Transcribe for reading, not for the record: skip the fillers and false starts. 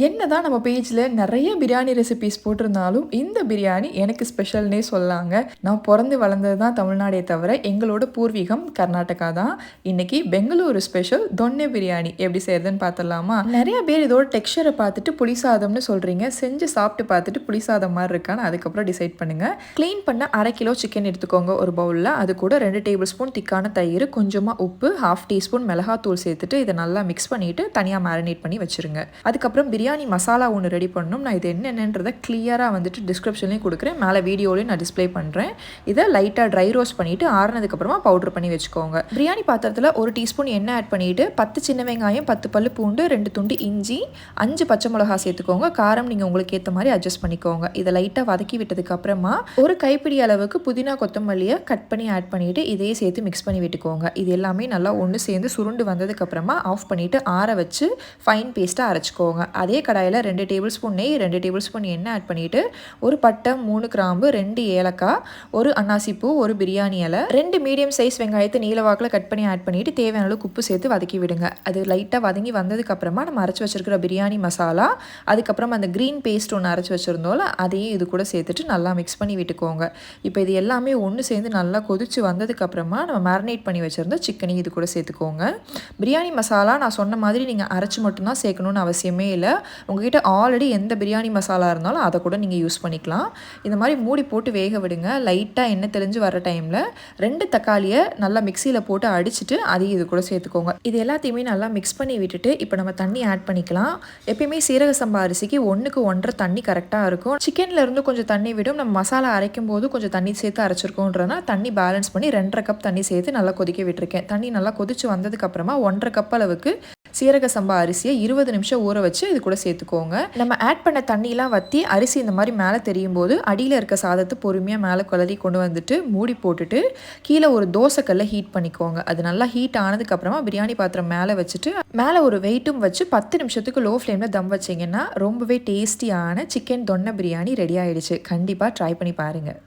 என்னதான் நம்ம பேஜில் நிறைய பிரியாணி ரெசிபீஸ் போட்டிருந்தாலும் இந்த பிரியாணி எனக்கு ஸ்பெஷல்னே சொல்லாங்க. நான் பிறந்து வளர்ந்தது தான் தமிழ்நாடே தவிர எங்களோட பூர்வீகம் கர்நாடகா தான். இன்னைக்கு பெங்களூரு ஸ்பெஷல் தொன்னை பிரியாணி எப்படி செய்யறதுன்னு பார்த்துடலாமா? நிறைய பேர் இதோட டெக்ஸ்சரை பார்த்துட்டு புளிசாதம்னு சொல்கிறீங்க. செஞ்சு சாப்பிட்டு பார்த்துட்டு புளிசாதம் மாதிரி இருக்கான்னு அதுக்கப்புறம் டிசைட் பண்ணுங்கள். க்ளீன் பண்ண 1/2 கிலோ சிக்கன் எடுத்துக்கோங்க ஒரு பவுலில். அது கூட 2 டேபிள் ஸ்பூன் திக்கான தயிர், கொஞ்சமாக உப்பு, 1/2 டீஸ்பூன் மிளகாத்தூள் சேர்த்துட்டு இதை நல்லா மிக்ஸ் பண்ணிவிட்டு தனியாக மேரினேட் பண்ணி வச்சுருங்க. அதுக்கப்புறம் பிரியாணி மசாலா ஒன்று ரெடி பண்ணணும். நான் இது என்னென்னன்றதை கிளியராக வந்துட்டு டிஸ்கிரிப்ஷன்லேயும் கொடுக்குறேன், மேலே வீடியோலையும் நான் டிஸ்பிளே பண்ணுறேன். இதை லைட்டாக ட்ரை ரோஸ்ட் பண்ணிவிட்டு ஆறுனதுக்கப்புறமா பவுடர் பண்ணி வச்சுக்கோங்க. பிரியாணி பாத்திரத்தில் 1 டீஸ்பூன் எண்ணெய் ஆட் பண்ணிவிட்டு 10 சின்ன வெங்காயம், 10 பல்லு பூண்டு, 2 துண்டு இஞ்சி, 5 பச்சை மிளகா சேர்த்துக்கோங்க. காரம் நீங்கள் உங்களுக்கு ஏற்ற மாதிரி அட்ஜஸ்ட் பண்ணிக்கோங்க. இதை லைட்டாக வதக்கி விட்டதுக்கப்புறமா ஒரு கைப்பிடி அளவுக்கு புதினா கொத்தமல்லியை கட் பண்ணி ஆட் பண்ணிவிட்டு இதையே சேர்த்து மிக்ஸ் பண்ணி விட்டுக்கோங்க. இது எல்லாமே நல்லா ஒன்று சேர்ந்து சுருண்டு வந்ததுக்கப்புறமா ஆஃப் பண்ணிவிட்டு ஆற வச்சு ஃபைன் பேஸ்ட்டாக அரைச்சிக்கோங்க. அதே கடாயில் 2 டேபிள் ஸ்பூன் நெய், 2 டேபிள் ஸ்பூன் எண்ணெய் ஆட் பண்ணிவிட்டு ஒரு பட்டை, 3 கிராம்பு, 2 ஏலக்காய், ஒரு அன்னாசிப்பூ, ஒரு பிரியாணி இலை, 2 மீடியம் சைஸ் வெங்காயத்தை நீளவாக்கில் கட் பண்ணி ஆட் பண்ணிவிட்டு தேவையான அளவுக்கு உப்பு சேர்த்து வதக்கி விடுங்க. அது லைட்டாக வதங்கி வந்ததுக்கப்புறமா நம்ம அரைச்சி வச்சிருக்கிற பிரியாணி மசாலா, அதுக்கப்புறம் அந்த க்ரீன் பேஸ்ட் ஒன்று அரைச்சி வச்சுருந்தோம்ல அதையும் இது கூட சேர்த்துட்டு நல்லா மிக்ஸ் பண்ணி விட்டுக்கோங்க. இப்போ இது எல்லாமே ஒன்று சேர்ந்து நல்லா கொதிச்சு வந்ததுக்கப்புறமா நம்ம மேரினேட் பண்ணி வச்சுருந்த சிக்கனையும் இது கூட சேர்த்துக்கோங்க. பிரியாணி மசாலா நான் சொன்ன மாதிரி நீங்கள் அரைச்சி மட்டும்தான் சேர்க்கணும்னு அவசியமே இல்லை. உங்ககிட்ட ஆல்ரெடி எந்த பிரியாணி மசாலா இருந்தாலும் அதை கூட நீங்கள் யூஸ் பண்ணிக்கலாம். இந்த மாதிரி மூடி போட்டு வேக விடுங்க. லைட்டாக எண்ணெய் தெளிஞ்சு வர டைமில் 2 தக்காளியை நல்லா மிக்சியில் போட்டு அடிச்சுட்டு அதையும் இது கூட சேர்த்துக்கோங்க. இது எல்லாத்தையுமே நல்லா மிக்ஸ் பண்ணி விட்டுட்டு இப்போ நம்ம தண்ணி ஆட் பண்ணிக்கலாம். எப்பயுமே சீரக சம்பா அரிசிக்கு 1க்கு 1.5 தண்ணி கரெக்டாக இருக்கும். சிக்கனில் இருந்து கொஞ்சம் தண்ணி விடும். நம்ம மசாலா அரைக்கும் போது கொஞ்சம் தண்ணி சேர்த்து அரைச்சிருக்கோன்றனா தண்ணி பேலன்ஸ் பண்ணி 2.5 கப் தண்ணி சேர்த்து நல்லா கொதிக்க விட்டுருக்கேன். தண்ணி நல்லா கொதிச்சு வந்ததுக்கப்புறமா 1.5 கப் அளவுக்கு சீரக சம்பா அரிசியை 20 நிமிஷம் ஊற வச்சு இது கூட சேர்த்துக்கோங்க. நம்ம ஆட் பண்ண தண்ணியெலாம் வற்றி அரிசி இந்த மாதிரி மேலே தெரியும் போது அடியில் இருக்க சாதத்தை பொறுமையாக மேலே குளறி கொண்டு வந்துட்டு மூடி போட்டுட்டு கீழே ஒரு தோசைக்கல்லை ஹீட் பண்ணிக்கோங்க. அது நல்லா ஹீட் ஆனதுக்கப்புறமா பிரியாணி பாத்திரம் மேலே வச்சுட்டு மேலே ஒரு வெயிட்டும் வச்சு 10 நிமிஷத்துக்கு லோ ஃப்ளேமில் தம் வச்சிங்கன்னா ரொம்பவே டேஸ்டியான சிக்கன் தொன்னை பிரியாணி ரெடி ஆகிடுச்சு. கண்டிப்பாக ட்ரை பண்ணி பாருங்கள்.